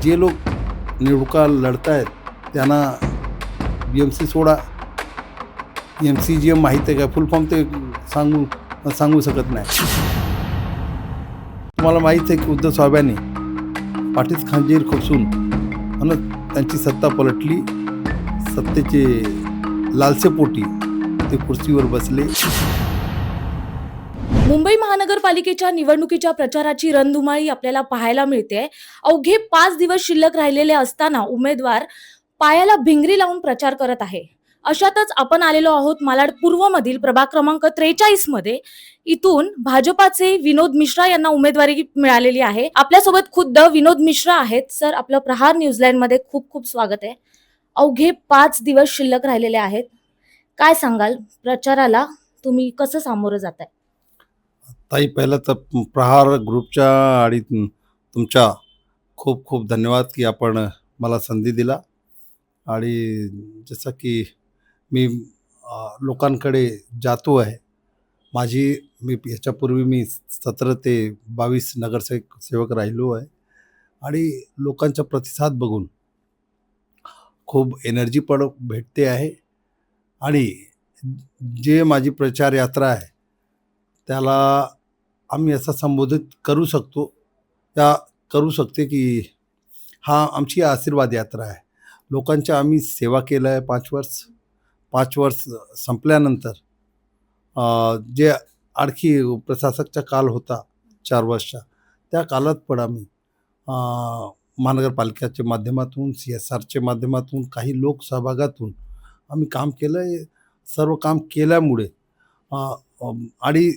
जे लोक निवडणुका लढत आहेत त्यांना BMC सोडा, MCGM माहीत आहे का, फुल फॉर्म ते सांगू शकत नाही. तुम्हाला माहीत आहे की उद्धव साहेबांनी पाठीत खंजीर खोसून आणि त्यांची सत्ता पलटली. सत्तेचे लालसेपोटी ते खुर्चीवर बसले. मुंबई महानगरपालिकेच्या निवडणुकीच्या प्रचाराची रणधुमाळी आपल्याला पाहायला मिळते. अवघे 5 दिवस शिल्लक राहिलेले असताना उमेदवार पायाला भिंगरी लावून प्रचार करत आहे. अशातच आपण आलेलो आहोत मालाड पूर्व मधील प्रभाग क्रमांक 43 मध्ये. इथून भाजपाचे विनोद मिश्रा यांना उमेदवारी मिळालेली आहे. आपल्यासोबत खुद्द विनोद मिश्रा आहेत. सर, आपलं प्रहार न्यूझीलँड मध्ये खूप खूप स्वागत आहे. अवघे 5 दिवस शिल्लक राहिलेले आहेत. काय सांगाल, प्रचाराला तुम्ही कसं सामोरं जाताय? ताई, पहिलं तर प्रहार ग्रुपच्या आणि तुमच्या खूप खूप धन्यवाद की आपण मला संधी दिला. आणि जसं की मी लोकांकडे जातो आहे. मी याच्यापूर्वी 17 ते 22 नगरसेवक राहिलो आहे आणि लोकांचा प्रतिसाद बघून खूप एनर्जी पण भेटते आहे. आणि जे माझी प्रचार यात्रा आहे त्याला आम्ही असं संबोधित करू शकते की आमची आशीर्वाद यात्रा आहे. लोकांच्या आम्ही सेवा केलं आहे 5 वर्ष संपल्यानंतर जे आणखी प्रशासकचा काल होता 4 वर्ष, त्या काळात पण आम्ही महानगरपालिकेच्या माध्यमातून, CSRच्या माध्यमातून, काही लोकसहभागातून आम्ही काम केलं आहे. सर्व काम केल्यामुळे आणि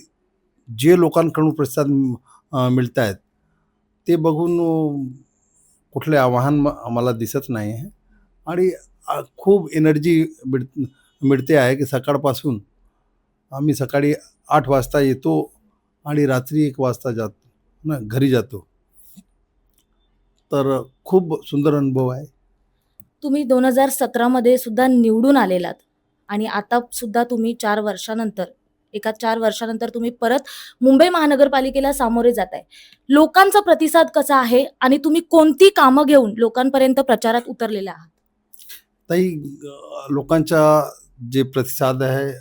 जे लोकांकडून प्रतिसाद मिळत आहेत ते बघून कुठले आव्हान आम्हाला दिसत नाही आहे. आणि खूप एनर्जी मिळते आहे की सकाळपासून आम्ही सकाळी 8 वाजता येतो आणि रात्री 1 वाजता घरी जातो. तर खूप सुंदर अनुभव आहे. तुम्ही 2017 मध्ये सुद्धा निवडून आलेलात आणि आता सुद्धा तुम्ही 4 वर्षानंतर तुम्ही परत मुंबई महानगरपालिकेला सामोरे जाताय. लोकांचा प्रतिसाद कसा आहे आणि तुम्ही कोणती कामं घेऊन लोकांपर्यंत प्रचारात उतरलेला आहात? ताई, लोकांचा जे प्रतिसाद आहे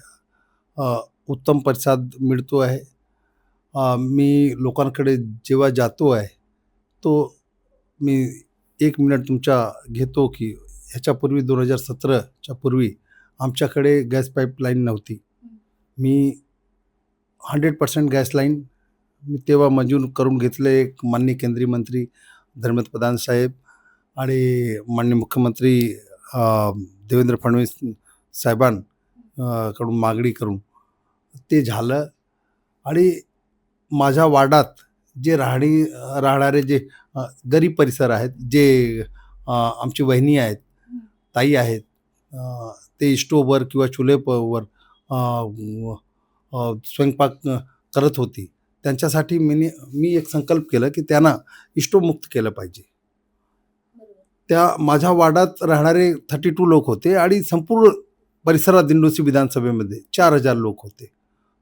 उत्तम प्रतिसाद मिळतो आहे. मी लोकांकडे जेव्हा जातो आहे तो मी 1 मिनिट तुमचा घेतो की ह्याच्यापूर्वी 2017च्या पूर्वी आमच्याकडे गॅस पाईपलाईन नव्हती. मी 100% गॅस लाईन तेव्हा मंजूर करून घेतले. एक माननीय केंद्रीय मंत्री धर्मेंद्र प्रधान साहेब आणि माननीय मुख्यमंत्री देवेंद्र फडणवीस साहेबांकडून मागणी करून ते झालं. आणि माझ्या वार्डात जे राहणारे जे गरीब परिसर आहेत, जे आमची वहिनी आहेत, ताई आहेत, ते स्टोव्हवर किंवा चुलीवर स्वयंपाक करत होती, त्यांच्यासाठी मी एक संकल्प केला की त्यांना स्टोव्हमुक्त केलं पाहिजे. त्या माझ्या वार्डात राहणारे 32 लोक होते आणि संपूर्ण परिसरात दिंडोशी विधानसभेमध्ये 4000 लोक होते.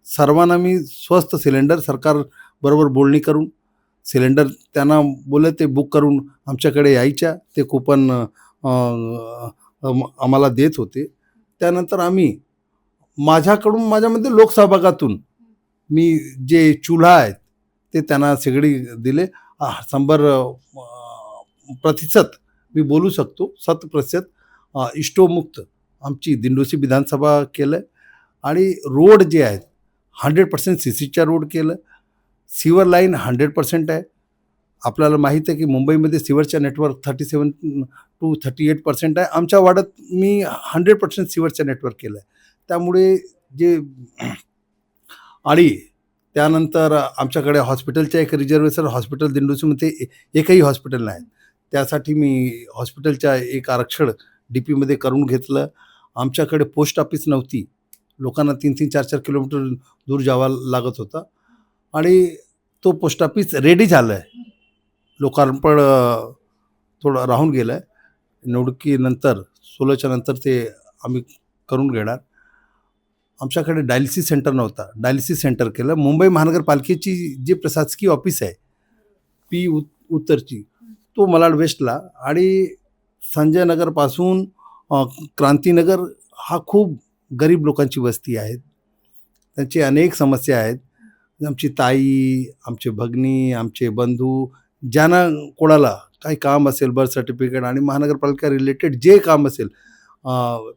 सर्वांना मी स्वस्त सिलेंडर सरकारबरोबर बोलणी करून सिलेंडर त्यांना बोलले ते बुक करून आमच्याकडे यायच्या. ते कुपन आम्हाला देत होते. त्यानंतर आम्ही माझ्यामध्ये लोकसहभागातून मी जे चुल्हा आहेत ते त्यांना सगळी दिले. 100% मी बोलू शकतो, 100% स्टोव्हमुक्त आमची दिंडोशी विधानसभा केलं. आणि रोड जे आहेत 100% CCच्या रोड केलं. सीवर लाईन 100% आहे. आपल्याला माहीत आहे की मुंबईमध्ये सीवरच्या नेटवर्क 37 to 38% आहे. आमच्या वार्डात मी 100% सीवरचं नेटवर्क केलं आहे. त्यामुळे आणि त्यानंतर आमच्याकडे हॉस्पिटलच्या एक रिझर्वेशन हॉस्पिटल दिंडोशीमध्ये एकही हॉस्पिटल नाही. त्यासाठी मी हॉस्पिटलच्या एक आरक्षण DPमध्ये करून घेतलं. आमच्याकडे पोस्ट ऑफिस नव्हती. लोकांना 3-3, 4-4 किलोमीटर दूर जावं लागत होता आणि तो पोस्ट ऑफिस रेडी झालं आहे. लोकार्पण थोडं राहून गेलं आहे. निवडणुकीनंतर 16च्या नंतर ते आम्ही करून घेणार. आमच्याकडे डायलिसिस सेंटर नव्हता, डायलिसिस सेंटर केलं. मुंबई महानगरपालिकेची जे प्रशासकीय ऑफिस आहे P उत्तरची, तो मलाड वेस्टला, आणि संजय नगरपासून क्रांतीनगर हा खूप गरीब लोकांची वस्ती आहे. त्यांची अनेक समस्या आहेत. आमची ताई, आमचे भगिनी, आमचे बंधू, ज्यांना कोणाला काही काम असेल, बर्थ सर्टिफिकेट आणि महानगरपालिका रिलेटेड जे काम असेल,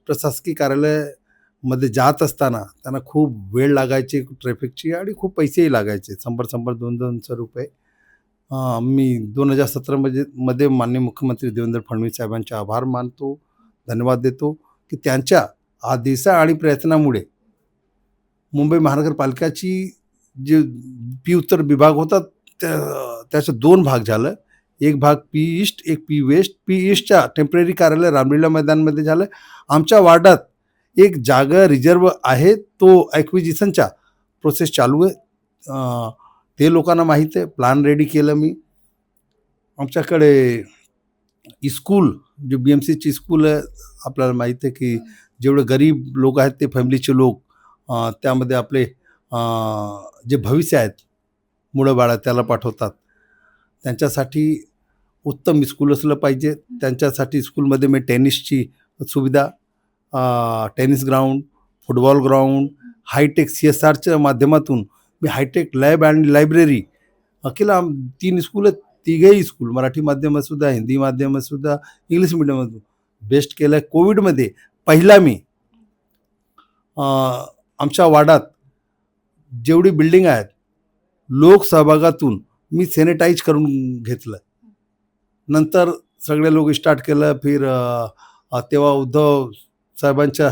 प्रशासकीय कार्यालयामध्ये जात असताना त्यांना खूप वेळ लागायची ट्रॅफिकची, आणि खूप पैसेही लागायचे, 100-100, 200-200 रुपये. मी 2017 मध्ये माननीय मुख्यमंत्री देवेंद्र फडणवीस साहेबांचे आभार मानतो, धन्यवाद देतो, की त्यांच्या आदेशा आणि प्रयत्नामुळे मुंबई महानगरपालिकाची जे पी उत्तर विभाग होता त्याचे 2 भाग झालं. एक भाग पी ईस्ट, एक पी वेस्ट. पी ईस्टच्या टेम्पररी कार्यालय रामलीला मैदानमध्ये झालं. आमच्या वार्डात एक जागा रिझर्व्ह आहे, तो ॲक्विजिशनचा प्रोसेस चालू आहे. ते लोकांना माहीत आहे. प्लॅन रेडी केलं मी. आमच्याकडे स्कूल, जे BMCची स्कूल आहे, आपल्याला माहीत आहे की जेवढे गरीब लोक आहेत ते फॅमिलीचे लोक, त्यामध्ये आपले जे भविष्य आहेत, मुलं बाळं त्याला पाठवतात. त्यांच्यासाठी उत्तम स्कूल असलं पाहिजे. त्यांच्यासाठी स्कूलमध्ये मी टेनिसची सुविधा, tennis ground, football ground, hi tech CSRच्या माध्यमातून मी हायटेक लॅब आणि लायब्ररी केला. 3 स्कूल आहेत. तिघेही स्कूल मराठी माध्यमातसुद्धा, हिंदी माध्यमातसुद्धा, इंग्लिश मिडियममधून बेस्ट केलं आहे. कोविडमध्ये पहिला मी आमच्या वार्डात जेवढी बिल्डिंग आहेत, लोकसहभागातून मी सॅनिटाईज करून घेतलं. नंतर सगळे लोक स्टार्ट केलं. तेव्हा उद्धव साहेबांच्या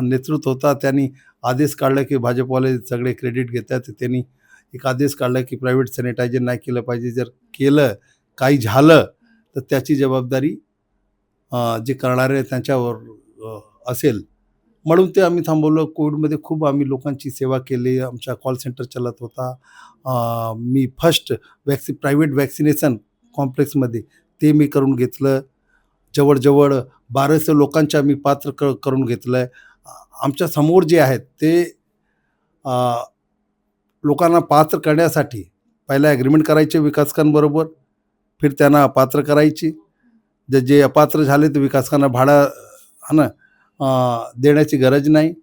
नेतृत्व होता, त्यांनी आदेश काढला की भाजपवाले सगळे क्रेडिट घेतात. त्यांनी एक आदेश काढला की प्रायव्हेट सॅनिटायझर नाही केलं पाहिजे. जर केलं, काही झालं तर त्याची जबाबदारी जे करणारे त्यांच्यावर असेल. म्हणून ते आम्ही थांबवलं. कोविडमध्ये खूप आम्ही लोकांची सेवा केली. आमचा कॉल सेंटर चालत होता. मी फर्स्ट प्रायव्हेट वॅक्सिनेशन कॉम्प्लेक्समध्ये ते मी करून घेतलं. जवळजवळ 1200 लोकांच्या मी पात्र करून घेतलं आहे. आमच्या समोर जे आहेत ते लोकांना पात्र करण्यासाठी पहिला ॲग्रीमेंट करायचे विकासकांबरोबर, फिर त्यांना पात्र करायची. जे अपात्र झाले ते विकासकांना भाडं देण्याची गरज नाही.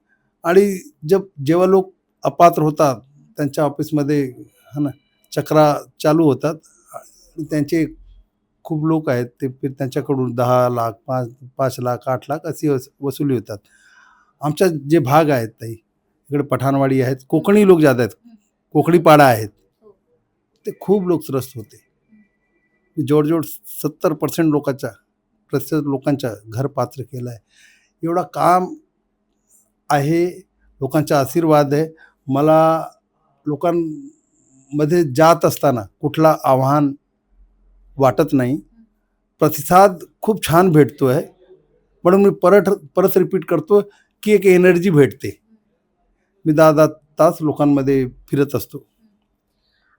आणि जेव्हा लोक अपात्र होतात त्यांच्या ऑफिसमध्ये चक्रा चालू होतात. त्यांचे खूप लोक आहेत, ते फिर त्यांच्याकडून 10 लाख, 5 लाख, 8 लाख अशी वसुली होतात. आमच्या जे भाग आहेत ताई, इकडे पठाणवाडी आहेत, कोकणी लोक जात आहेत, कोकणी पाडा आहेत, ते खूप लोक त्रस्त होते. जवळजवळ 70% प्रतिशत लोकांच्या घर पात्र केलं आहे. एवढा काम आहे, लोकांचा आशीर्वाद आहे. मला लोकांमध्ये जात असताना कुठला आव्हान वाटत नाही. प्रतिसाद खूप छान भेटतो आहे. म्हणून मी परत रिपीट करतो की एक एनर्जी भेटते. मी 10 तास लोकांमध्ये फिरत असतो.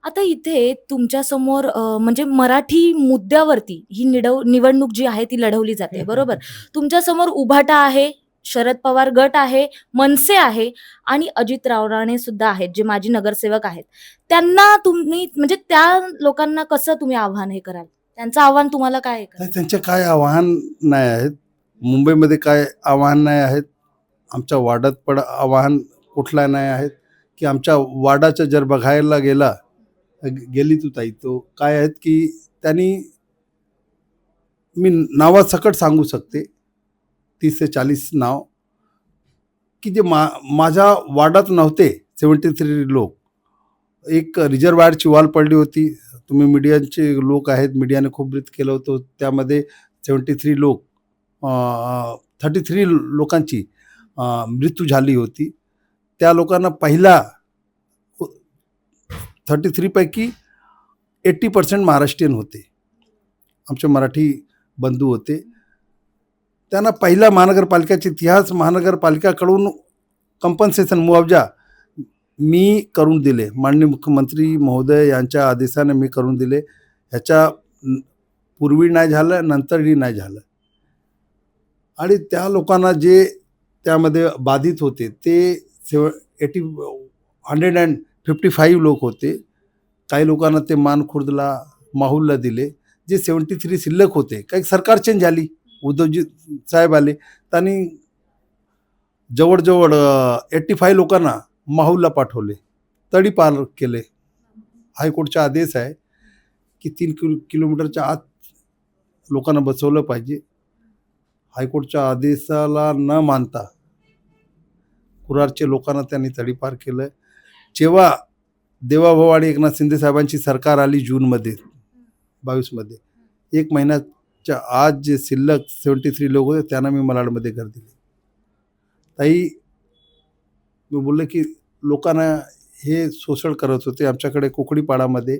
आता इथे तुमच्यासमोर म्हणजे मराठी मुद्द्यावरती ही निवडणूक जी आहे ती लढवली जाते, बरोबर? तुमच्यासमोर उभाटा आहे, शरद पवार गट आहे, मनसे आहे आणि अजितराव राणे सुद्धा आहेत, जे माजी नगरसेवक आहेत. त्यांना तुम्ही म्हणजे त्या लोकांना कसं तुम्ही आव्हान हे कराल? त्यांचं आव्हान तुम्हाला काय आहे? नाही, त्यांचे काय आव्हान नाही आहेत. मुंबईमध्ये काय आव्हान नाही आहेत. आमच्या वार्डात पण आव्हान कुठला नाही आहेत. की आमच्या वार्डाचं जर बघायला गेली तू ताई, तो काय आहेत की त्यांनी, मी नावासकट सांगू शकते 30 ते 40 नाव, की जे माझ्या वार्डात नव्हते. 73 लोक. एक रिझर्वायरची वॉल पडली होती. तुम्ही मीडियाचे लोक आहेत, मीडियाने खूप ब्रीथ केलं होतं. त्यामध्ये 73 लोक 33 लोकांची मृत्यू झाली होती. त्या लोकांना पहिला 33 पैकी 80% महाराष्ट्रीयन होते, आमचे मराठी बंधू होते. त्यांना पहिला महानगरपालिकाचा इतिहास, महानगरपालिकाकडून कंपन्सेशन, मुआवजा मी करून दिले. माननीय मुख्यमंत्री महोदय यांच्या आदेशाने मी करून दिले. ह्याच्या पूर्वी नाही झालं, नंतरही नाही झालं. आणि त्या लोकांना जे त्यामध्ये बाधित होते ते 155 लोक होते. काही लोकांना ते मानखुर्दला, माहुलला दिले. जे 73 शिल्लक होते, काही सरकार चेंज झाली, उद्धवजी साहेब आले, त्यांनी जवळजवळ 85 लोकांना माहूरला पाठवले, तडीपार केले. हायकोर्टचा आदेश आहे की 3 किलोमीटरच्या आत लोकांना बसवलं पाहिजे. हायकोर्टच्या आदेशाला न मानता कुरारचे लोकांना त्यांनी तडीपार केलं. जेव्हा देवाभाऊ आणि एकनाथ शिंदे साहेबांची सरकार आली जूनमध्ये 22मध्ये, 1 महिन्याच्या आत जे शिल्लक 73 लोक होते त्यांना मी malaडमध्ये घर दिले. ताई, मी बोलले की लोकांना हे शोषण करत होते. आमच्याकडे कोकणीपाडामध्ये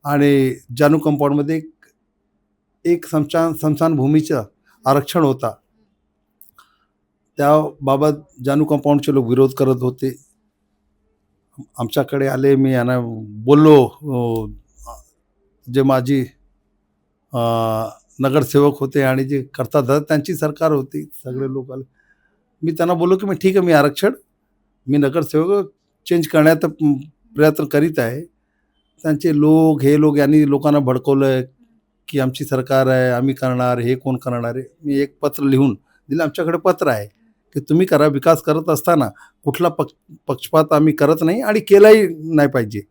आणि जानू कंपाऊंडमध्ये एक स्मशानभूमीचं आरक्षण होता. त्याबाबत जानू कंपाऊंडचे लोक विरोध करत होते. आमच्याकडे आले, मी यांना बोललो, जे माझी नगरसेवक होते आणि जे करतात त्यांची सरकार होती, सगळे लोक आले. मी त्यांना बोललो की ठीक आहे, मी नगरसेवक चेंज करण्याचा प्रयत्न करीत आहे. त्यांचे लोक यांनी लोकांना भडकवलं की आमची सरकार आहे, आम्ही करणार, हे कोण करणार आहे. मी एक पत्र लिहून दिलं, आमच्याकडे पत्र आहे की तुम्ही करा. विकास करत असताना कुठला पक्षपात आम्ही करत नाही आणि केलाही नाही पाहिजे.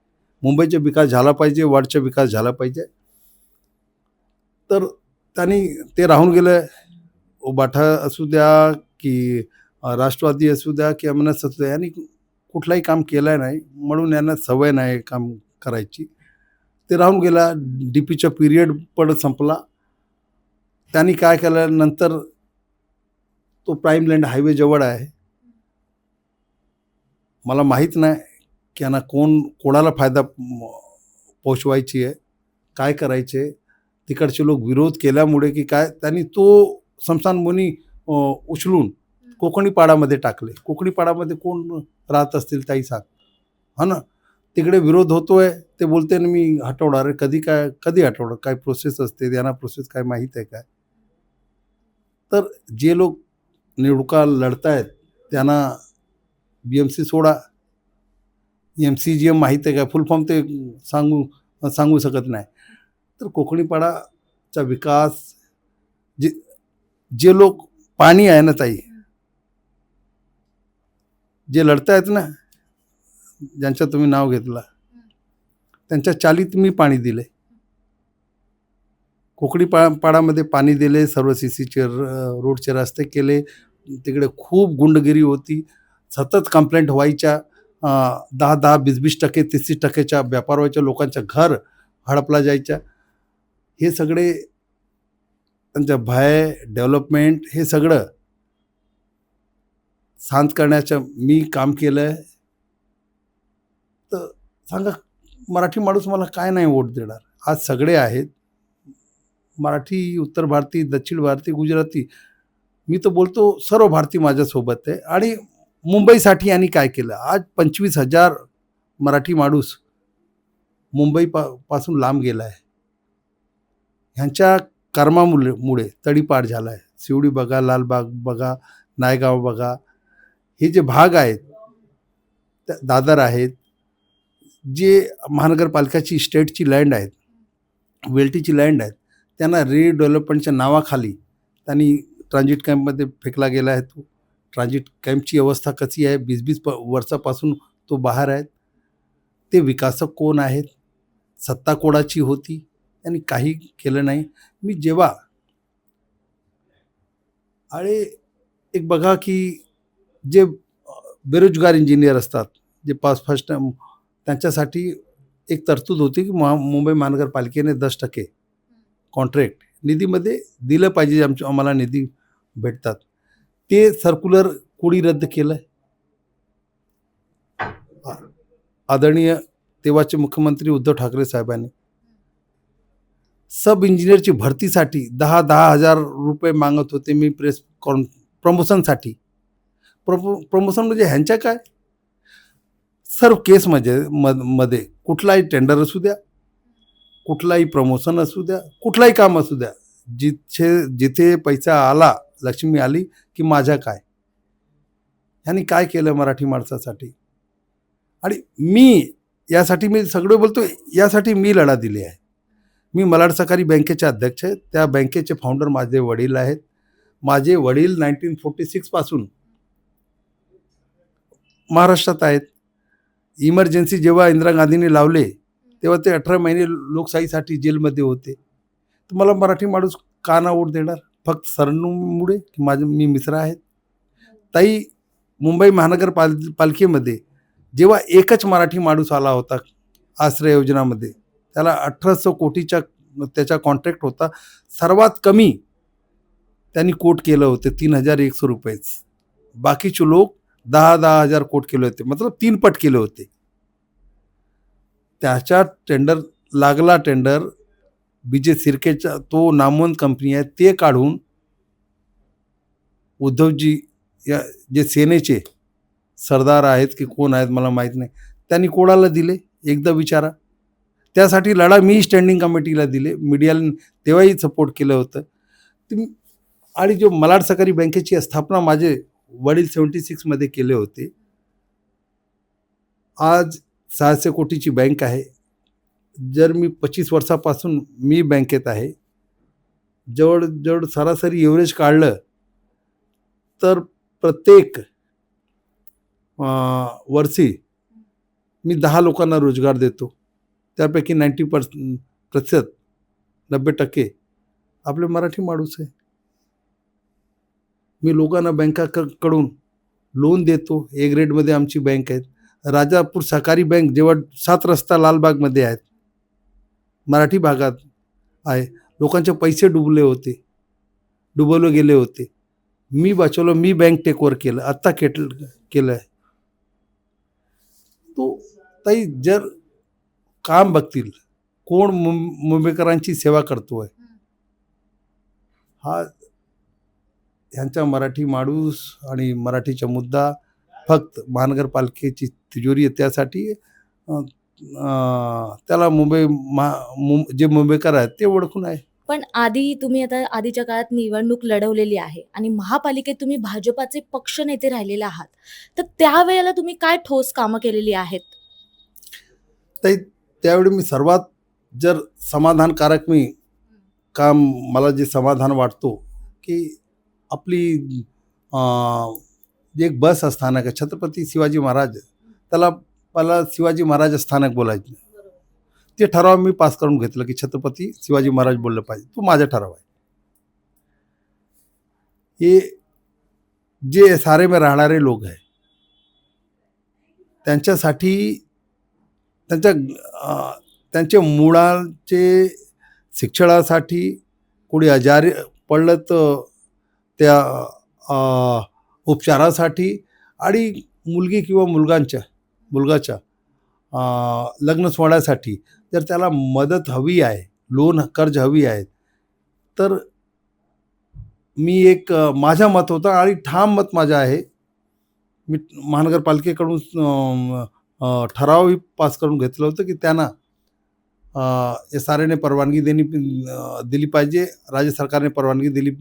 मुंबईचा विकास झाला पाहिजे, वाढचा विकास झाला पाहिजे. तर त्यांनी ते राहून गेलं. उबाठा असू द्या की राष्ट्रवादी असू द्या की अमनस असू द्या, यांनी कुठलाही काम केलं नाही, म्हणून यांना सवय नाही काम करायची. ते राहून गेला. DPचा पिरियड पण संपला. त्यांनी काय केलं, नंतर तो प्राईम लँड हायवे जवळ आहे. मला माहीत नाही की यांना कोणाला फायदा पोचवायची आहे, काय करायचे. तिकडचे लोक विरोध केल्यामुळे की काय, त्यांनी तो स्मशानभूमी उचलून कोकणीपाडामध्ये टाकले. कोकणीपाडामध्ये कोण राहत असतील ताई, सांग. हा ना, तिकडे विरोध होतोय. ते बोलते ना मी हटवणार आहे. कधी हटवणार, काय प्रोसेस असते, त्यांना प्रोसेस काय माहीत आहे काय. तर जे लोक निवडणुका लढतायत त्यांना BMC सोडा. MCGM माहीत आहे का, फुल फॉर्म ते सांगू शकत नाही. तर कोकणीपाडाचा विकास, जे लोक पाणी आहे ना ताई, जे लढतायत ना, ज्यांचं तुम्ही नाव घेतलं, त्यांच्या चालीत मी पाणी दिले. कोकणीपाडामध्ये पाणी दिले, सर्व CCचे रोडचे रस्ते केले. तिकडे खूप गुंडगिरी होती, सतत कंप्लेंट व्हायच्या. 10-10, 20-20%, 30%च्या व्यापार व्हायच्या, लोकांच्या घर हडपला जायच्या. हे सगळे त्यांच्या भय, डेव्हलपमेंट, हे सगळं शांत करण्याचं मी काम केलं आहे. तर सांगा, मराठी माणूस मला काय नाही वोट देणार. आज सगळे आहेत, मराठी, उत्तर भारती, दक्षिण भारती, गुजराती, मी तर बोलतो सर्व भारतीय माझ्यासोबत आहे. आणि मुंबईसाठी यांनी काय केलं, आज 25,000 मराठी माणूस मुंबईपासून लांब गेला आहे. ह्यांच्या कर्मामुळे तडीपार झाला आहे. शिवडी बघा, लालबाग बघा, नायगाव बघा, हे जे भाग आहेत, दादर आहेत, जे महानगरपालिकाची स्टेटची लँड आहेत, वेल्टीची लँड आहेत, त्यांना रिडेव्हलपमेंटच्या नावाखाली त्यांनी ट्रान्झिट कॅम्पमध्ये फेकला गेला आहे. तो ट्रान्झिट कॅम्पची अवस्था कशी आहे, 20-20 वर्षापासून तो बाहेर आहे. ते विकासक कोण आहेत, सत्ता कोणाची होती, त्यांनी काही केलं नाही. मी जेव्हा आणि एक बघा की जे बेरोजगार इंजिनियर असतात, जे फर्स्ट टाइम, त्यांच्यासाठी एक तरतूद होती की मुंबई महानगरपालिकेने 10% कॉन्ट्रॅक्ट निधीमध्ये दिलं पाहिजे. आम्हाला निधी भेटतात. ते सर्क्युलर कोणी रद्द केलं. आदरणीय तेव्हाचे मुख्यमंत्री उद्धव ठाकरे साहेबांनी सब इंजिनियरची भरतीसाठी 10,000 रुपये मागत होते. मी प्रमोशनसाठी. प्रमोशन म्हणजे ह्यांच्या काय, सर्व केसमध्ये कुठलाही टेंडर असू द्या, कुठलाही प्रमोशन असू द्या, कुठलाही काम असू द्या, जिथे पैसा आला, लक्ष्मी आली की माझ्या काय. ह्यांनी काय केलं मराठी माणसासाठी. आणि मी यासाठी, मी सगळं बोलतो, यासाठी मी लढा दिली आहे. मी मलाड सहकारी बँकेचे अध्यक्ष आहे. त्या बँकेचे फाउंडर माझे वडील आहेत. माझे वडील 1946 पासून महाराष्ट्रात आहेत. इमर्जन्सी जेव्हा इंदिरा गांधींनी लावले तेव्हा ते 18 महिने लोकशाहीसाठी जेलमध्ये होते. तर मला मराठी माणूस का ना वोट देणार? फक्त सरनेममुळे की मी मित्र आहेत. ताई, मुंबई पालिकेमध्ये जेव्हा एकच मराठी माणूस आला होता आश्रय योजनामध्ये, त्याला 1800 कोटीचा त्याचा कॉन्ट्रॅक्ट होता. सर्वात कमी त्यांनी कोट केलं होतं 3100 रुपयेच. बाकीचे लोक 10,000 कोट केले होते, मतलब 3 पट केले होते. त्याच्या टेंडर विजय सिरकेचा तो नामवंत कंपनी आहे ते काढून उद्धवजी या जे सेनेचे सरदार आहेत की कोण आहेत मला माहीत नाही, त्यांनी कोणाला दिले एकदा विचारा. त्यासाठी लढा मी स्टँडिंग कमिटीला दिले, मीडियाला तेव्हाही सपोर्ट केलं होतं. आणि जो मलाड सहकारी बँकेची स्थापना माझे वडील 76 मध्ये केले होते. आज 600 कोटीची बँक आहे. जर मी 25 वर्षापासून मी बँकेत आहे. जवळ सरासरी एव्हरेज काढलं तर प्रत्येक वर्षी मी 10 लोकांना रोजगार देतो. त्यापैकी 90% आपले मराठी माणूस आहे. मी लोकांना बँकाकडून लोन देतो. ए ग्रेडमध्ये आमची बँक आहे. राजापूर सहकारी बँक जेव्हा 7 रस्ता लालबागमध्ये आहेत, मराठी भागात आहे. लोकांचे पैसे डुबवले गेले होते. मी वाचवलं, मी बँक टेक ओव्हर केलं, आत्ता केलं आहे. तो ताई जर काम बघतील कोण मुंबईकरांची सेवा करतोय, हा ह्यांचा मराठी माणूस आणि मराठीचा मुद्दा. फक्त महानगरपालिकेची तिजोरी आहे त्यासाठी त्याला जे मुंबईकर आहेत ते ओळखून आहे. पण तुम्ही आता आधीच्या काळात निवडणूक लढवलेली आहे आणि महापालिकेत तुम्ही भाजपाचे पक्ष नेते राहिलेले आहात. तर त्यावेळेला तुम्ही काय ठोस कामं केलेली आहेत? तर त्यावेळी मी सर्वात जर समाधानकारक काम मला जे समाधान वाटतो की आपली एक बस स्थानक आहे छत्रपती शिवाजी महाराज, त्याला पहिला शिवाजी महाराज स्थानक बोलायचे. ते ठराव मी पास करून घेतलं की छत्रपती शिवाजी महाराज बोललं पाहिजे. तो माझा ठराव आहे. हे जे सारे में राहणारे लोक आहे त्यांच्यासाठी त्यांच्या मुलांचे शिक्षणासाठी कोणी आजारी पडलं तर त्या उपचारासाठी आणि मुलगी किंवा मुलगाच्या लग्न सोहळ्यासाठी जर त्याला मदत हवी आहे, लोन कर्ज हवी आहे, तर मी एक माझा मत होता आणि ठाम मत माझं आहे. मी महानगरपालिकेकडून ठरावही पास करून घेतलं होतं की त्यांना SRA ने परवानगी दिली पाहिजे, राज्य सरकारने परवानगी दिली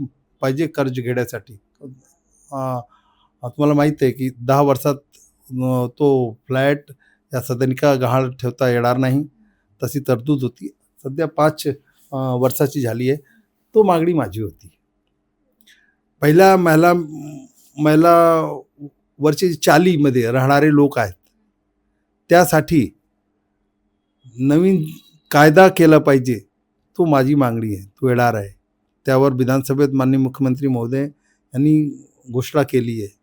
पाहिजे कर्ज घेण्यासाठी. तुम्हाला माहीत आहे की 10 वर्षात तो फ्लॅट या सदनिका गहाळ ठेवता येणार नाही, तशी तरतूद होती. सध्या 5 वर्षाची झाली आहे. तो मागणी माझी होती. पहिल्या महिला वरची चालीमध्ये राहणारे लोक आहेत, त्यासाठी नवीन कायदा केला पाहिजे, तो माझी मागणी आहे. तो येणार आहे. त्यावर विधानसभेत माननीय मुख्यमंत्री महोदय यांनी घोषणा केली आहे.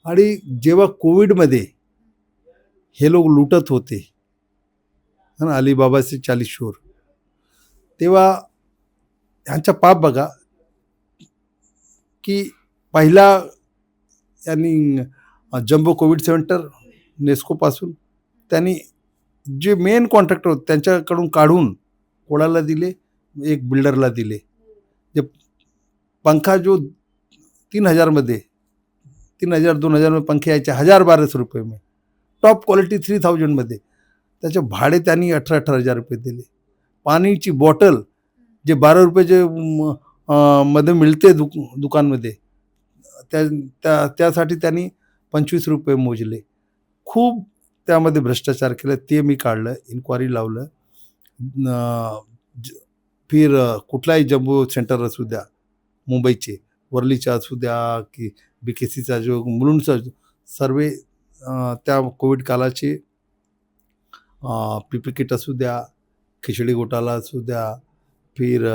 आणि जेव्हा कोविडमध्ये हे लोक लुटत होते अलिबाबाचे 40 चोर, तेव्हा ह्यांचा पाप बघा की पहिला यांनी जम्बो कोविड सेंटर नेस्कोपासून त्यांनी जे मेन कॉन्ट्रॅक्टर होते त्यांच्याकडून काढून कोणाला दिले, एक बिल्डरला दिले. जे पंखा जो 3,000 मध्ये 2,000 में पंखे यायचे 1,000-1,200 रुपये में, टॉप क्वालिटी 3,000 मध्ये, त्याचे भाडे त्यांनी 18,000 रुपये दिले. पाणीची बॉटल जे 12 रुपयाचे मध्ये मिळते दुकानमध्ये, त्यासाठी त्यांनी 25 रुपये मोजले. खूप त्यामध्ये भ्रष्टाचार केला. ते मी काढलं, इन्क्वायरी लावलं. ज फिर कुठलाही जम्बो सेंटर असू द्या, मुंबईचे, वर्लीचा असू द्या की BKCचा जो मुलुंडचा सर्व त्या कोविड काळाचे पी-पी किट असू द्या, खिचडी घोटाळा असू द्या, फिर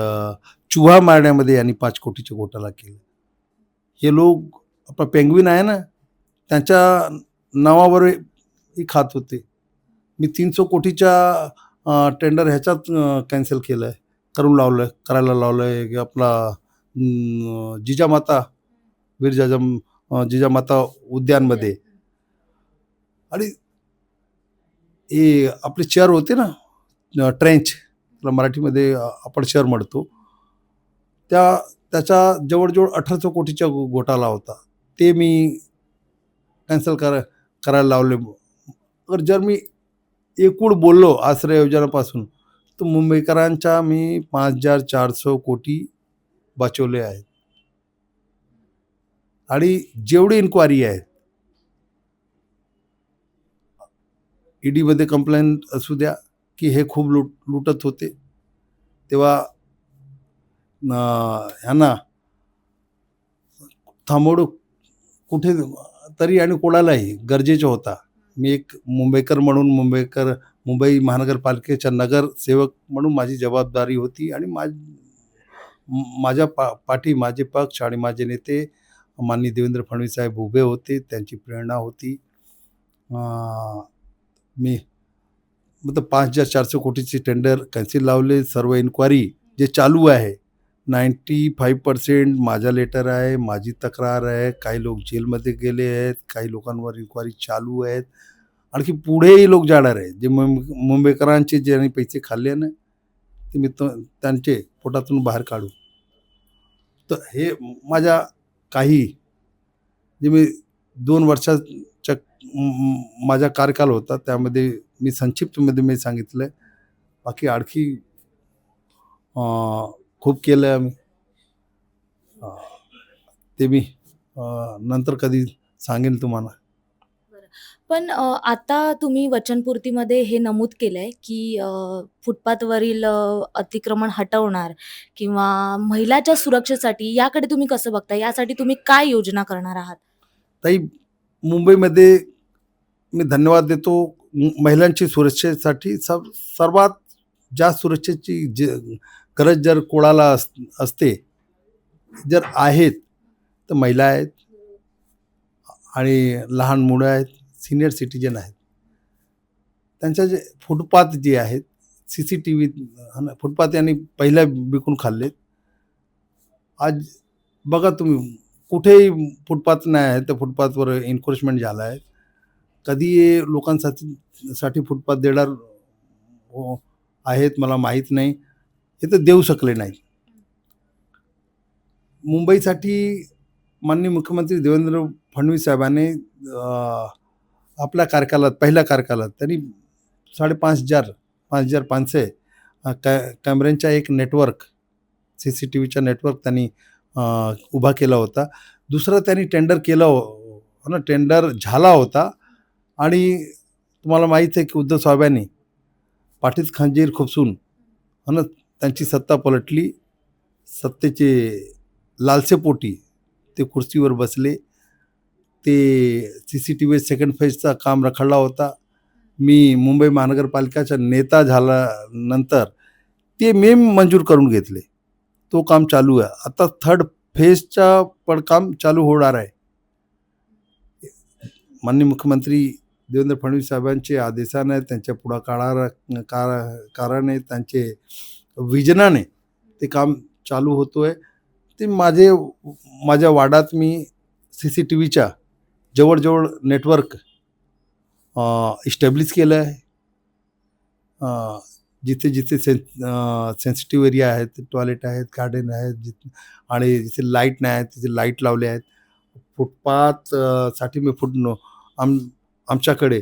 चुहा मारण्यामध्ये यांनी 5 कोटीचा घोटाळा केला. हे लोक आपला पेंग्विन आहे ना, त्यांच्या नावावर हे खात होते. मी 300 कोटीचा टेंडर ह्याच्यात कॅन्सल केलं आहे, करायला लावलं आहे की आपला जिजामाता जिजामाता उद्यानमध्ये. आणि हे आपले चेअर होते ना, ट्रेंच, त्याला मराठीमध्ये आपण चेअर म्हणतो, त्याचा जवळजवळ 1800 कोटीचा घोटाळा होता. ते मी कॅन्सल करायला लावले. जर मी एकूण बोललो आश्रय योजनापासून, तर मुंबईकरांच्या मी 5400 कोटी वाचवले आहेत. आणि जेवढी इन्क्वायरी आहे, ईडीमध्ये कंप्लेंट असू द्या की हे खूप लुटत होते, तेव्हा ह्यांना थांबवणं कुठे तरी आणि कोणालाही गरजेचा होता. मी एक मुंबईकर म्हणून, मुंबई महानगरपालिकेचा नगरसेवक म्हणून माझी जबाबदारी होती. आणि माझ्या पाठी माझे पक्ष आणि माझे नेते माननीय देवेंद्र फडणवीस साहेब उभे होते, त्यांची प्रेरणा होती. मी 5400 कोटीचे टेंडर कॅन्सल लावले. सर्व इन्क्वायरी जे चालू आहे, 95% माझा लेटर आहे, माझी तक्रार आहे. काही लोक जेलमध्ये गेले आहेत, काही लोकांवर इन्क्वायरी चालू आहेत, आणखी पुढेही लोक जाणार आहेत. जे मुंबईकरांचे ज्यांनी पैसे खाल्ले ना, ते मी त्यांचे पोटातून बाहेर काढू. तर हे माझ्या काही जे मी 2 वर्षाच्या माझा कार्यकाल होता, त्यामध्ये मी संक्षिप्तमध्ये मी सांगितलं. बाकी आणखी खूप केलं आहे आम्ही. ते मी नंतर कधी सांगेन तुम्हाला. पण आता तुम्ही वचनपूर्तीमध्ये हे नमूद केलंय, की फुटपाथवरील अतिक्रमण हटवणार किंवा महिलाच्या सुरक्षेसाठी याकडे तुम्ही कसं बघता? यासाठी तुम्ही काय योजना करणार आहात? ताई, मुंबईमध्ये मी धन्यवाद देतो. महिलांची सुरक्षेसाठी सर्वात जास्त सुरक्षेची गरज जर कोणाला असते, जर आहेत, तर महिला आहेत आणि लहान मुलं आहेत, सीनियर सिटिझन आहेत. त्यांच्या जे फुटपाथ जे आहेत, CCTV फुटपाथ यांनी पहिल्या विकून खाल्लेत. आज बघा तुम्ही, कुठेही फुटपाथ नाही आहे, तर फुटपाथवर एन्क्रोचमेंट झालं आहे. कधी हे लोकांसाठी फुटपाथ देणार आहेत मला माहीत नाही. हे तर देऊ शकले नाहीत. मुंबईसाठी माननीय मुख्यमंत्री देवेंद्र फडणवीस साहेबांनी आपल्या कार्यकालात, पहिल्या कार्यकालात त्यांनी 5,500 कॅमेऱ्यांचा एक नेटवर्क, CCTVचा नेटवर्क त्यांनी उभा केला होता. दुसरं त्यांनी टेंडर केलं हो ना, टेंडर झाला होता. आणि तुम्हाला माहीत आहे की उद्धव साहेबांनी पाठीत खंजीर खुपसून हो ना, त्यांची सत्ता पलटली. सत्तेचे लालसेपोटी ते खुर्चीवर बसले. ते CCTV सेकंड फेजचा काम रखडला होता. मी मुंबई महानगरपालिकेचा नेता झाल्यानंतर ते मी मंजूर करून घेतले. तो काम चालू आहे. आता 3rd फेजचा पण काम चालू होणार आहे. माननीय मुख्यमंत्री देवेंद्र फडणवीस साहेबांचे आदेशाने, त्यांच्या पुढाकाराने, त्यांचे विजनाने ते काम चालू होतोय. ते माझ्या वार्डात मी CCTVच्या जवळ नेटवर्क इस्टॅब्लिश केलं आहे. जिथे सेन्सिटिव्ह एरिया आहेत, टॉयलेट आहेत, गार्डन आहेत, आणि जिथे लाईट नाही आहेत, तिथे लाईट लावले आहेत. फुटपाथ साठी मी आमच्याकडे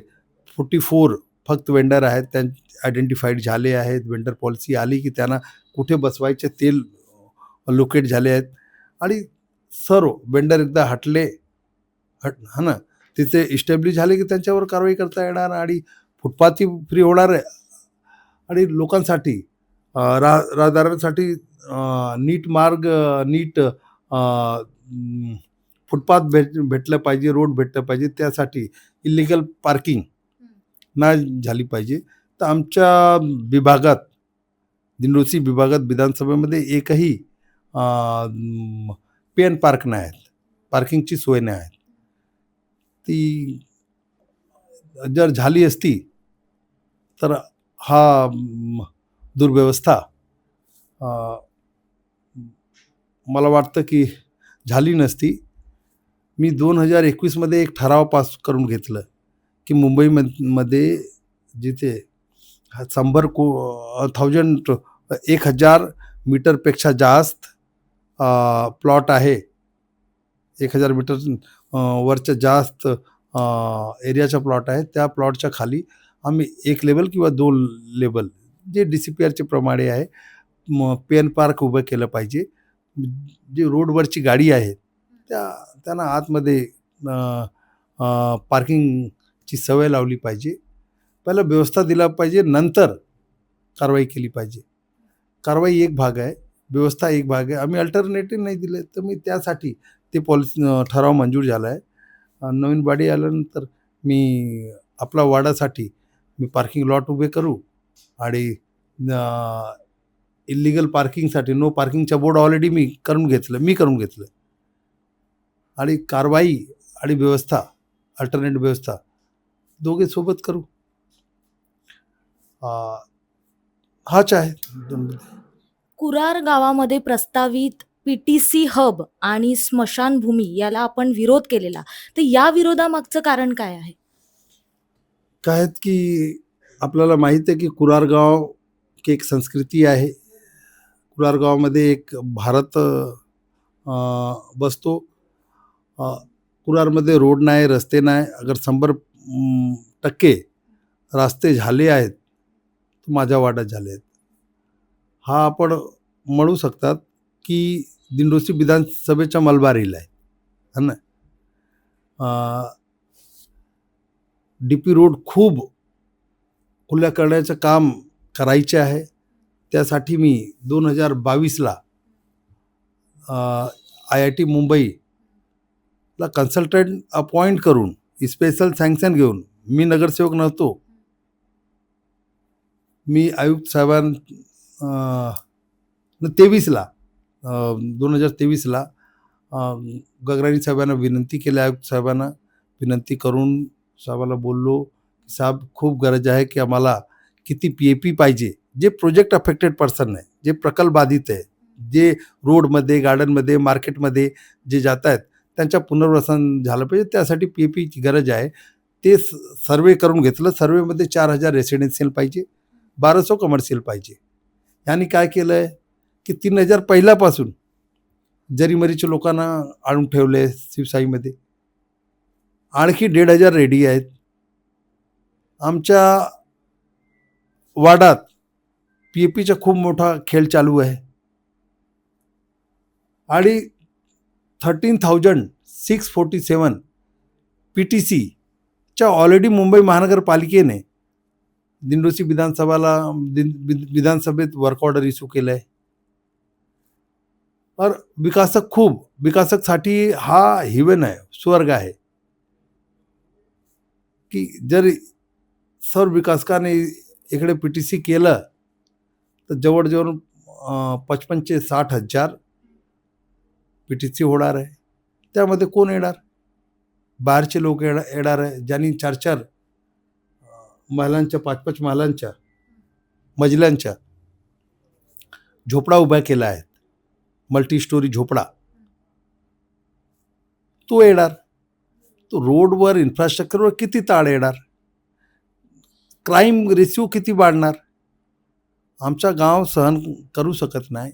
44 फक्त वेंडर आहेत, त्या आयडेंटिफाईड झाले आहेत. वेंडर पॉलिसी आली की त्यांना कुठे बसवायचे ते लोकेट झाले आहेत. आणि सर्व वेंडर एकदा हा ना, तिथे इस्टॅब्लिश झाले की त्यांच्यावर कारवाई करता येणार आणि फुटपाथही फ्री होणार आहे. आणि लोकांसाठी रहदारांसाठी नीट मार्ग, नीट फुटपाथ भेटलं पाहिजे, रोड भेटलं पाहिजे. त्यासाठी इलिगल पार्किंग नाही झाली पाहिजे. तर आमच्या विभागात, दिंडोशी विभागात विधानसभेमध्ये एकही पे एन पार्क नाही आहेत, पार्किंगची सोय नाही आहे. ती जर झाली असती तर हा दुर्व्यवस्था मला वाटतं की झाली नसती. मी 2021मध्ये एक ठराव पास करून घेतलं की मुंबईमध्ये जिथे 1,000 मीटरपेक्षा जास्त प्लॉट आहे, 1,000 मीटर वरच्या जास्त एरियाचा प्लॉट आहे, त्या प्लॉटच्या खाली आम्ही 1 लेवल किंवा 2 लेवल जे DCPRचे प्रमाणे आहे पे एन पार्क उभं केलं पाहिजे. जी रोडवरची गाडी आहे त्यांना आतमध्ये पार्किंगची सवय लावली पाहिजे. पहिलं व्यवस्था दिला पाहिजे, नंतर कारवाई केली पाहिजे. कारवाई एक भाग आहे, व्यवस्था एक भाग आहे. आम्ही अल्टरनेटिव्ह नाही दिले, तर मी त्यासाठी ते ठराव मंजूर झाला आहे. नवीन बॉडी आल्यानंतर मी आपला वाडासाठी मी पार्किंग लॉट उभे करू आणि इलिगल पार्किंगसाठी नो पार्किंगचा बोर्ड ऑलरेडी मी करून घेतलं आणि कारवाई आणि व्यवस्था, अल्टरनेट व्यवस्था दोघे सोबत करू. हाच आहे. कुरार गावामध्ये प्रस्तावित PTC हब आणि स्मशानभूमी याला आपण विरोध केलेला, तर या विरोधामागचं कारण काय आहे? काय आहेत की आपल्याला माहीत आहे की कुरार गाव की एक संस्कृती आहे. कुरार गावामध्ये एक भारत बसतो. कुरारमध्ये रोड नाही, रस्ते नाही. अगर 100% रस्ते झाले आहेत तर माझ्या वाड्यात झाले आहेत. हा आपण म्हणू शकतात की दिंडोशी विधानसभेच्या मलबारीला आहे, है ना. DP रोड खूप खुल्या करण्याचं काम करायचे आहे. त्यासाठी मी 2022ला IIT मुंबईला कन्सल्टंट अपॉइंट करून स्पेशल सँक्शन घेऊन, मी नगरसेवक नव्हतो, मी आयुक्त साहेबां 2023ला गगराणी साहेबांना विनंती केली. आयुक्त साहेबांना विनंती करून साहेबाला बोललो, साहेब खूप गरज आहे की आम्हाला किती PAP पाहिजे. जे प्रोजेक्ट अफेक्टेड पर्सन आहे, जे प्रकल्प बाधित आहे, जे रोडमध्ये, गार्डनमध्ये, मार्केटमध्ये जे जात आहेत त्यांच्या पुनर्वसन झालं पाहिजे. त्यासाठी PAPची गरज आहे. ते सर्वे करून घेतलं. सर्वेमध्ये 4,000 रेसिडेन्शियल पाहिजे, 1,200 कमर्शियल पाहिजे. यांनी काय केलं आहे की 3,000 पहिल्यापासून जरीमरीच्या लोकांना आणून ठेवले शिवसाईमध्ये. आणखी 1,500 रेडी आहेत. आमच्या वाडात PAPचा खूप मोठा खेळ चालू आहे आणि 13,647 PTCच्या ऑलरेडी मुंबई महानगरपालिकेने दिंडोशी विधानसभेत वर्क ऑर्डर इश्यू केलं आहे. और विकासकसाठी हा हेवन आहे, स्वर्ग आहे की जर सर्व विकासकाने इकडे PTC केलं तर जवळजवळ 55 ते 60,000 PTC होणार आहे. त्यामध्ये कोण येणार? बाहेरचे लोक येणार आहे, ज्यांनी 4-4 महिलांच्या, 5-5 मजल्यांच्या झोपडा उभ्या केला आहे, मल्टी स्टोरी झोपडा. तो येणार. तो रोडवर, इन्फ्रास्ट्रक्चरवर किती ताळ येणार? क्राईम रेशिओ किती वाढणार? आमचा गाव सहन करू शकत नाही.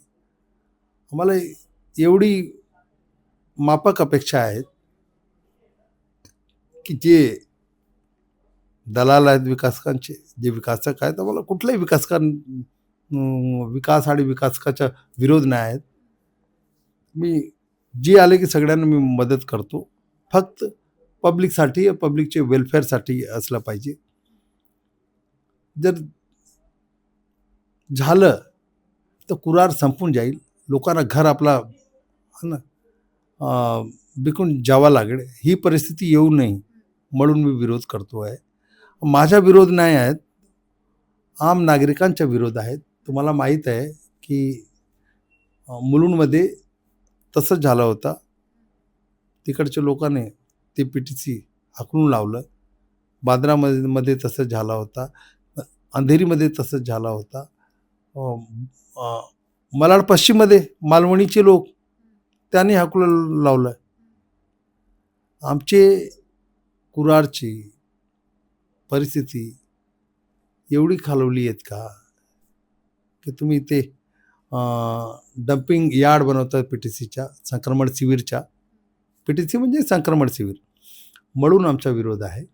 आम्हाला एवढी माफक अपेक्षा आहेत की जे दलाल आहेत विकासकांचे, जे विकासक आहेत, आम्हाला कुठल्याही विकास आणि विकासकाचा विरोध नाही आहेत. मी जे आले की सगळ्यांना मी मदत करतो. फक्त पब्लिकसाठी, पब्लिकचे वेलफेअरसाठी असलं पाहिजे. जर झालं तर कुरार संपून जाईल, लोकांना घर आपला है ना विकून जावं लागेल, ही परिस्थिती येऊ नये म्हणून मी विरोध करतो आहे. माझा विरोध नाही आहेत, आम नागरिकांचा विरोध आहेत. तुम्हाला माहीत आहे की मुलुंडमध्ये तसंच झालं होतं. तिकडच्या लोकांनी ते PTC हाकलून लावलं. बांद्रामध्ये तसंच झाला होता. अंधेरीमध्ये तसंच झाला होता. अ, अ, मलाड पश्चिममध्ये मालवणीचे लोक त्यांनी हाकलून लावलं. आमचे कुरारची परिस्थिती एवढी खालवली आहेत का की तुम्ही ते डम्पिंग यार्ड बनवतात PTCच्या संक्रमण शिबिरच्या. PTC म्हणजे संक्रमण शिबिर म्हणून आमचा विरोध आहे.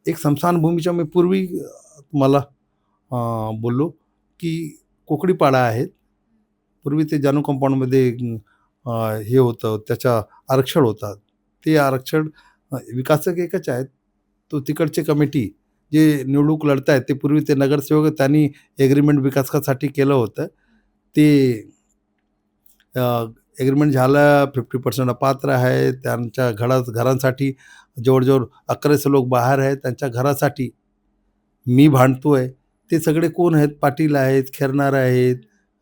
एक स्मशानभूमीच्या मी पूर्वी तुम्हाला बोललो की कोकडीपाडा आहेत. पूर्वी ते जानू कंपाऊंडमध्ये हे होतं, त्याचा आरक्षण होता. ते आरक्षण विकासक एकच आहेत. तो तिकडचे कमिटी जे निवडणूक लढत आहेत ते पूर्वी ते नगरसेवक त्यांनी एग्रीमेंट विकासासाठी केलं होतं. ते एग्रीमेंट झालं, 50% अपात्र आहे. त्यांच्या घरांसाठी जवळजवळ 1100 लोक बाहेर आहेत. त्यांच्या घरासाठी मी भांडतो आहे. ते सगळे कोण आहेत? पाटील आहेत, खेरनार आहेत,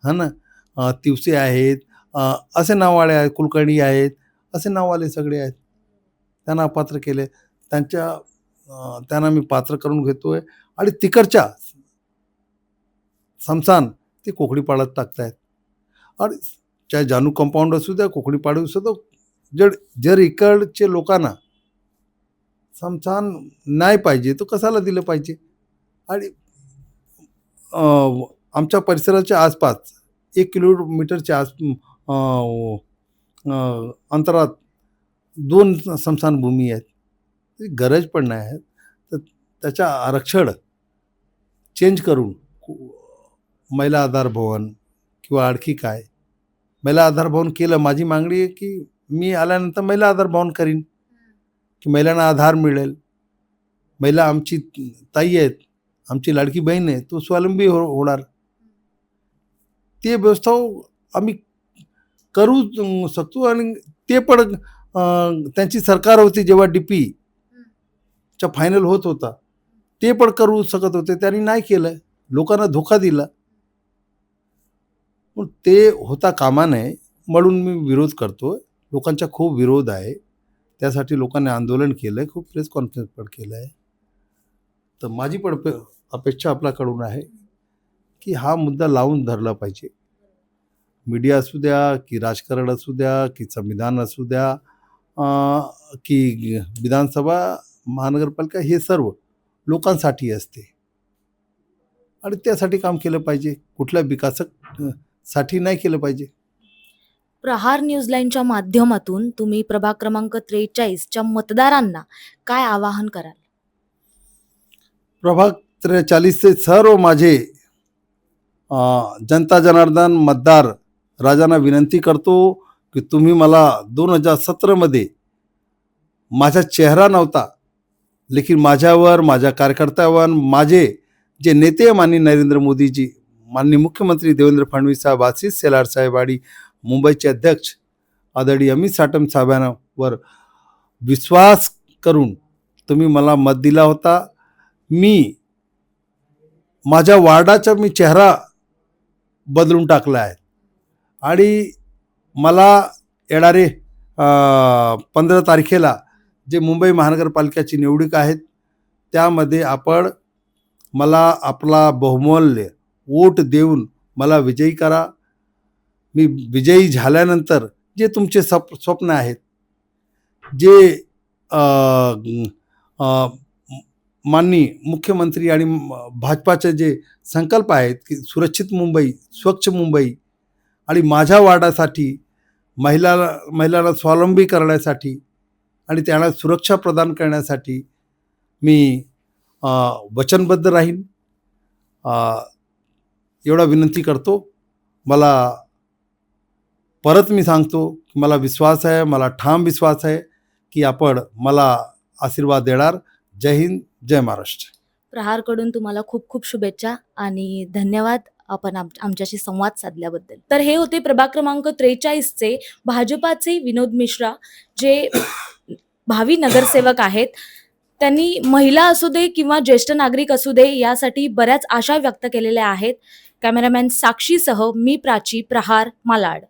है ना, तिवसे आहेत, असे नाववाले आहेत, कुलकर्णी आहेत, असे नाववाले सगळे आहेत. त्यांना अपात्र केले. त्यांना मी पात्र करून घेतो आहे आणि तिकडच्या स्मशान ते कोकडीपाड्यात टाकतायत. आणि चाहे जानू कंपाऊंड असू द्या, कोकडीपाडा असू द्या, जर इकडचे लोकांना स्मशान नाही पाहिजे तो कशाला दिलं पाहिजे. आणि आमच्या परिसराच्या आसपास 1 किलोमीटरच्या अंतरात 2 स्मशानभूमी आहेत. गरज पण नाही आहे. तर त्याच्या आरक्षण चेंज करून महिला आधार भवन किंवा आणखी काय, महिला आधार भवन केलं. माझी मागणी आहे की मी आल्यानंतर महिला आधार भवन करीन की महिलांना आधार मिळेल. महिला आमची ताई आहेत, आमची लाडकी बहीण आहे, तो स्वावलंबी होणार. ते व्यवस्था आम्ही करू शकतो. आणि ते पण त्यांची सरकार होती जेव्हा DP चा फायनल होत होता, ते पण करू शकत होते. त्यांनी नाही केलं, लोकांना धोका दिला. पण ते होता कामा नये म्हणून मी विरोध करतो. लोकांचा खूप विरोध आहे. त्यासाठी लोकांनी आंदोलन केलं आहे, खूप प्रेस कॉन्फरन्स पण केलं आहे. तर माझी पण अपेक्षा आपल्याकडून आहे की हा मुद्दा लावून धरला पाहिजे. मीडिया असू द्या, की राजकारण असू द्या, की संविधान असू द्या, की विधानसभा, महानगरपालिका, हे सर्व लोकांसाठी असते आणि त्यासाठी काम केलं पाहिजे. कुठल्या विकासक साठी नाही केलं पाहिजे. प्रहार न्यूज लाईनच्या माध्यमातून तुम्ही प्रभाग क्रमांक 43च्या मतदारांना काय आवाहन कराल? प्रभाग 43चे सर्व माझे जनता जनार्दन मतदार राजांना विनंती करतो की तुम्ही मला 2017मध्ये माझा चेहरा नव्हता, लेकिन माझ्यावर, माझ्या कार्यकर्त्यावर, माझे जे नेते माननीय नरेंद्र मोदीजी, माननीय मुख्यमंत्री देवेंद्र फडणवीस साहेब, आशिष शेलार साहेब आणि मुंबईचे अध्यक्ष आदरणीय अमित साटम साहेबांवर विश्वास करून तुम्ही मला मत दिला होता. मी माझ्या वार्डाचा चेहरा बदलून टाकला आहे आणि मला येणारे 15 तारखेला जे मुंबई महानगरपालिकेची निवडणूक आहेत त्यामध्ये आपण मला आपला बहुमूल्य वोट देऊन मला विजयी करा. मी विजयी झाल्यानंतर जे तुमचे स्वप्न आहेत, जे माननीय मुख्यमंत्री आणि भाजपाचे जे संकल्प आहेत की सुरक्षित मुंबई, स्वच्छ मुंबई आणि माझ्या वार्डासाठी महिलांना स्वावलंबी करण्यासाठी आणि त्यांना सुरक्षा प्रदान करण्यासाठी मी वचनबद्ध राहीन. एवढा विनंती करतो. मला परत मी सांगतो की मला विश्वास आहे, मला ठाम विश्वास आहे की आपण मला आशीर्वाद देणार. जय हिंद, जय महाराष्ट्र. प्रहारकडून तुम्हाला खूप खूप शुभेच्छा आणि धन्यवाद आपण आमच्याशी संवाद साधल्याबद्दल. तर हे होते प्रभाग क्रमांक 43चे भाजपाचे विनोद मिश्रा, जे भावी नगरसेवक आहेत. त्यांनी महिला असू दे किंवा ज्येष्ठ नागरिक असू दे यासाठी बऱ्याच आशा व्यक्त केलेल्या आहेत. कॅमेरामॅन साक्षीसह मी प्राची, प्रहार, मालाड.